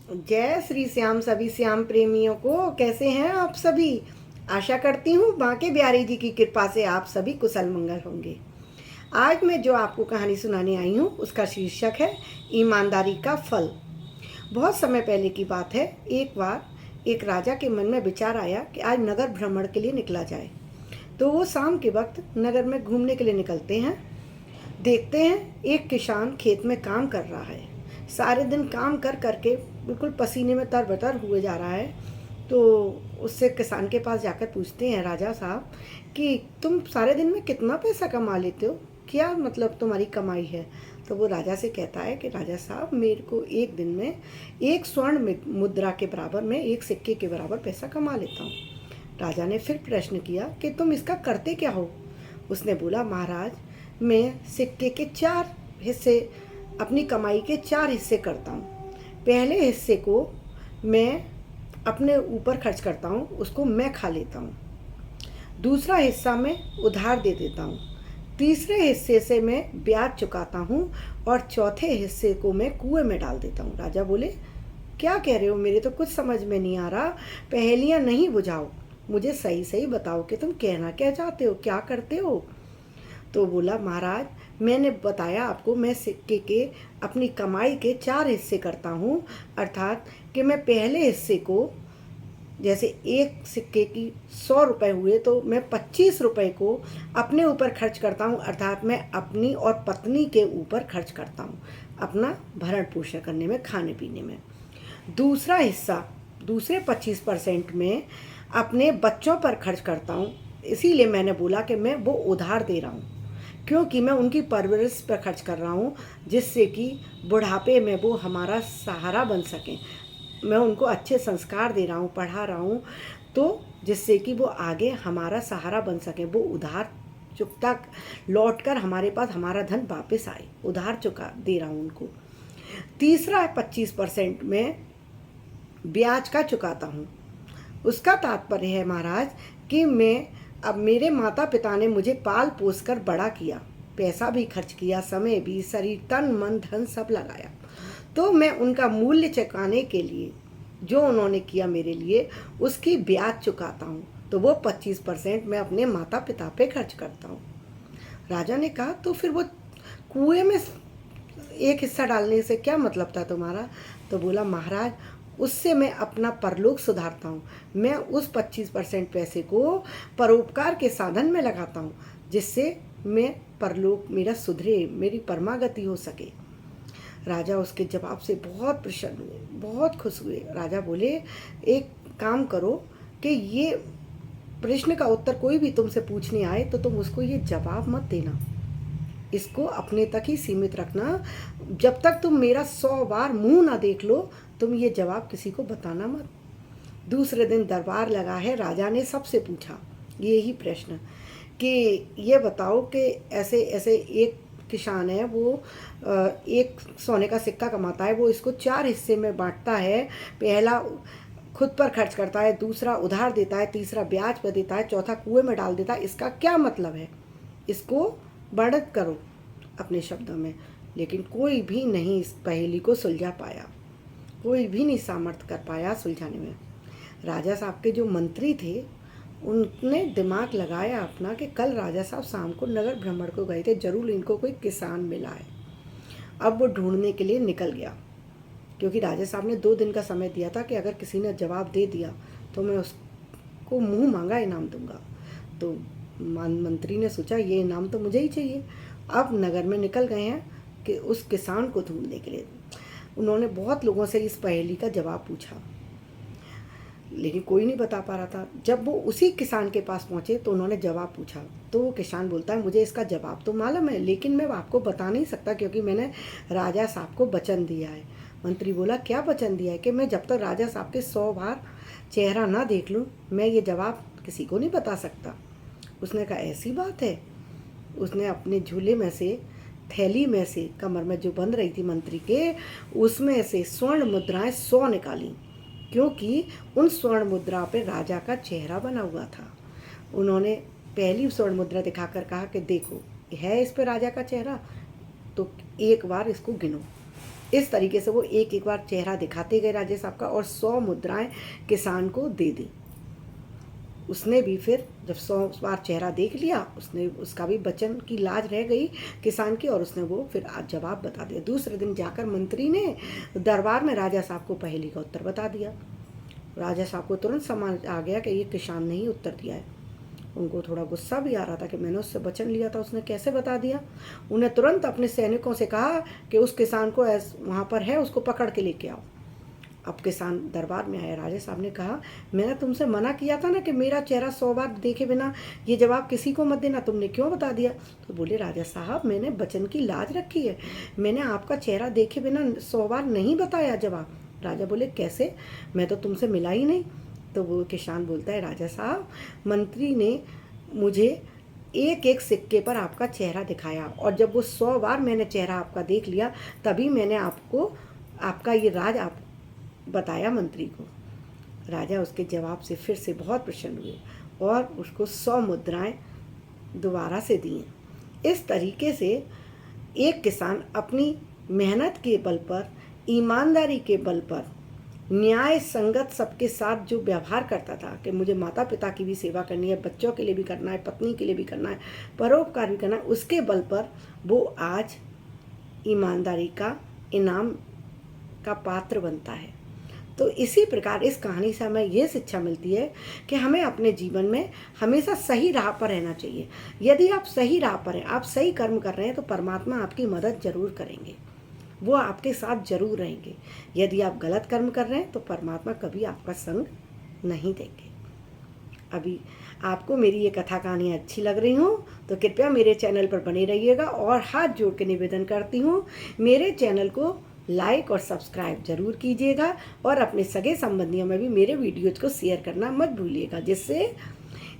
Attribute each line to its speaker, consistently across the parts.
Speaker 1: जय श्री श्याम सभी श्याम प्रेमियों को। कैसे हैं आप सभी? आशा करती हूँ बांके बिहारी जी की कृपा से आप सभी कुशल मंगल होंगे। आज मैं जो आपको कहानी सुनाने आई हूँ उसका शीर्षक है ईमानदारी का फल। बहुत समय पहले की बात है। एक बार एक राजा के मन में विचार आया कि आज नगर भ्रमण के लिए निकला जाए। तो वो शाम के वक्त नगर में घूमने के लिए निकलते हैं। देखते हैं एक किसान खेत में काम कर रहा है। सारे दिन काम कर करके बिल्कुल पसीने में तरबतर हुए जा रहा है। तो उससे किसान के पास जाकर पूछते हैं, राजा साहब कि तुम सारे दिन में कितना पैसा कमा लेते हो, क्या मतलब तुम्हारी कमाई है? तो वो राजा से कहता है कि राजा साहब, मेरे को एक दिन में एक स्वर्ण मुद्रा के बराबर में, एक सिक्के के बराबर पैसा कमा लेता हूँ। राजा ने फिर प्रश्न किया कि तुम इसका करते क्या हो? उसने बोला, महाराज, मैं सिक्के के 4 हिस्से, अपनी कमाई के 4 हिस्से करता हूँ। पहले हिस्से को मैं अपने ऊपर खर्च करता हूँ, उसको मैं खा लेता हूँ। दूसरा हिस्सा मैं उधार दे देता हूँ। तीसरे हिस्से से मैं ब्याज चुकाता हूँ और चौथे हिस्से को मैं कुएं में डाल देता हूँ। राजा बोले, क्या कह रहे हो? मेरे तो कुछ समझ में नहीं आ रहा। पहेलियाँ नहीं बुझाओ, मुझे सही सही बताओ कि तुम कहना क्या चाहते हो, क्या करते हो? तो बोला, महाराज, मैंने बताया आपको, मैं सिक्के के अपनी कमाई के 4 हिस्से करता हूँ। अर्थात कि मैं पहले हिस्से को, जैसे एक सिक्के की 100 रुपये हुए तो मैं 25 रुपये को अपने ऊपर खर्च करता हूँ। अर्थात मैं अपनी और पत्नी के ऊपर खर्च करता हूँ, अपना भरण पोषण करने में, खाने पीने में। दूसरा हिस्सा, दूसरे 25% में अपने बच्चों पर खर्च करता हूँ। इसीलिए मैंने बोला कि मैं वो उधार दे रहा हूँ, क्योंकि मैं उनकी परवरिश पर खर्च कर रहा हूँ, जिससे कि बुढ़ापे में वो हमारा सहारा बन सकें। मैं उनको अच्छे संस्कार दे रहा हूँ, पढ़ा रहा हूँ, तो जिससे कि वो आगे हमारा सहारा बन सकें। वो उधार चुकता लौट कर हमारे पास हमारा धन वापस आए, उधार चुका दे रहा हूँ उनको। तीसरा 25% में ब्याज का चुकाता हूँ। उसका तात्पर्य है, महाराज, कि मैं, अब मेरे माता पिता ने मुझे पाल पोस कर बड़ा किया, पैसा भी खर्च किया, समय भी, शरीर, तन मन धन सब लगाया। तो मैं उनका मूल्य चुकाने के लिए, जो उन्होंने किया मेरे लिए, उसकी ब्याज चुकाता हूँ। तो वो 25% मैं अपने माता पिता पे खर्च करता हूँ। राजा ने कहा, तो फिर वो कुएं में एक हिस्सा डालने से क्या मतलब था तुम्हारा? तो बोला, महाराज, उससे मैं अपना परलोक सुधारता हूँ। मैं उस 25% पैसे को परोपकार के साधन में लगाता हूँ, जिससे मैं परलोक मेरा सुधरे, मेरी परमागति हो सके। राजा उसके जवाब से बहुत प्रसन्न हुए, बहुत खुश हुए। राजा बोले, एक काम करो कि ये प्रश्न का उत्तर कोई भी तुमसे पूछने आए तो तुम उसको ये जवाब मत देना, इसको अपने तक ही सीमित रखना। जब तक तुम मेरा 100 बार मुंह ना देख लो, तुम ये जवाब किसी को बताना मत। दूसरे दिन दरबार लगा है। राजा ने सबसे पूछा यही प्रश्न कि ये बताओ कि ऐसे ऐसे एक किसान है, वो एक सोने का सिक्का कमाता है, वो इसको 4 हिस्से में बांटता है। पहला खुद पर खर्च करता है, दूसरा उधार देता है, तीसरा ब्याज पर देता है, चौथा कुएं में डाल देता है। इसका क्या मतलब है? इसको वर्णित करो अपने शब्दों में। लेकिन कोई भी नहीं इस पहेली को सुलझा पाया, कोई भी नहीं सामर्थ्य कर पाया सुलझाने में। राजा साहब के जो मंत्री थे, उनने दिमाग लगाया अपना कि कल राजा साहब शाम को नगर भ्रमण को गए थे, जरूर इनको कोई किसान मिला है। अब वो ढूंढने के लिए निकल गया, क्योंकि राजा साहब ने 2 दिन का समय दिया था कि अगर किसी ने जवाब दे दिया तो मैं उसको मुंह मांगा इनाम दूंगा। तो मंत्री ने सोचा, ये इनाम तो मुझे ही चाहिए। अब नगर में निकल गए हैं कि उस किसान को ढूंढने के लिए। उन्होंने बहुत लोगों से इस पहेली का जवाब पूछा, लेकिन कोई नहीं बता पा रहा था। जब वो उसी किसान के पास पहुंचे तो उन्होंने जवाब पूछा, तो वो किसान बोलता है, मुझे इसका जवाब तो मालूम है, लेकिन मैं आपको बता नहीं सकता, क्योंकि मैंने राजा साहब को वचन दिया है। मंत्री बोला, क्या वचन दिया है? कि मैं जब तक राजा साहब के 100 बार चेहरा ना देख लूँ, मैं ये जवाब किसी को नहीं बता सकता। उसने कहा, ऐसी बात है? उसने अपने झूले में से, थैली में से, कमर में जो बंद रही थी मंत्री के, उसमें से स्वर्ण मुद्राएं 100 निकाली, क्योंकि उन स्वर्ण मुद्रा पे राजा का चेहरा बना हुआ था। उन्होंने पहली स्वर्ण मुद्रा दिखाकर कहा कि देखो, है इस पे राजा का चेहरा, तो एक बार इसको गिनो। इस तरीके से वो एक एक बार चेहरा दिखाते गए राजा साहब का, और 100 मुद्राएं किसान को दे दी। उसने भी फिर जब 100 बार चेहरा देख लिया, उसने उसका भी बचन की लाज रह गई किसान की, और उसने वो फिर जवाब बता दिया। दूसरे दिन जाकर मंत्री ने दरबार में राजा साहब को पहेली का उत्तर बता दिया। राजा साहब को तुरंत समझ आ गया कि ये किसान ने ही उत्तर दिया है। उनको थोड़ा गुस्सा भी आ रहा था कि मैंने उससे वचन लिया था, उसने कैसे बता दिया। उन्हें तुरंत अपने सैनिकों से कहा कि उस किसान को वहाँ पर है, उसको पकड़ के लेके आओ। अब किसान दरबार में आया। राजा साहब ने कहा, मैंने तुमसे मना किया था ना कि मेरा चेहरा 100 बार देखे बिना ये जवाब किसी को मत देना, तुमने क्यों बता दिया। तो बोले, राजा साहब मैंने वचन की लाज रखी है, मैंने आपका चेहरा देखे बिना 100 बार नहीं बताया जवाब। राजा बोले, कैसे, मैं तो तुमसे मिला ही नहीं। तो वो किसान बोलता है, राजा साहब मंत्री ने मुझे एक एक सिक्के पर आपका चेहरा दिखाया, और जब वो 100 बार मैंने चेहरा आपका देख लिया तभी मैंने आपको आपका ये राज आप बताया मंत्री को। राजा उसके जवाब से फिर से बहुत प्रसन्न हुए और उसको 100 मुद्राएं दोबारा से दी। इस तरीके से एक किसान अपनी मेहनत के बल पर, ईमानदारी के बल पर, न्याय संगत सबके साथ जो व्यवहार करता था कि मुझे माता पिता की भी सेवा करनी है, बच्चों के लिए भी करना है, पत्नी के लिए भी करना है, परोपकार भी करना है, उसके बल पर वो आज ईमानदारी का इनाम का पात्र बनता है। तो इसी प्रकार इस कहानी से हमें ये शिक्षा मिलती है कि हमें अपने जीवन में हमेशा सही राह पर रहना चाहिए। यदि आप सही राह पर हैं, आप सही कर्म कर रहे हैं, तो परमात्मा आपकी मदद जरूर करेंगे, वो आपके साथ जरूर रहेंगे। यदि आप गलत कर्म कर रहे हैं तो परमात्मा कभी आपका संग नहीं देंगे। अभी आपको मेरी ये कथा कहानियाँ अच्छी लग रही हूँ तो कृपया मेरे चैनल पर बने रहिएगा, और हाथ जोड़ के निवेदन करती हूँ मेरे चैनल को लाइक और सब्सक्राइब जरूर कीजिएगा, और अपने सगे संबंधियों में भी मेरे वीडियोज को शेयर करना मत भूलिएगा, जिससे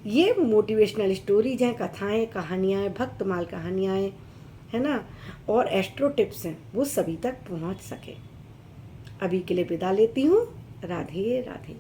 Speaker 1: ये मोटिवेशनल स्टोरीज हैं, कथाएं, कहानियाँ, भक्तमाल कहानियाँ है ना, और एस्ट्रो टिप्स हैं, वो सभी तक पहुंच सके। अभी के लिए विदा लेती हूँ। राधे राधे।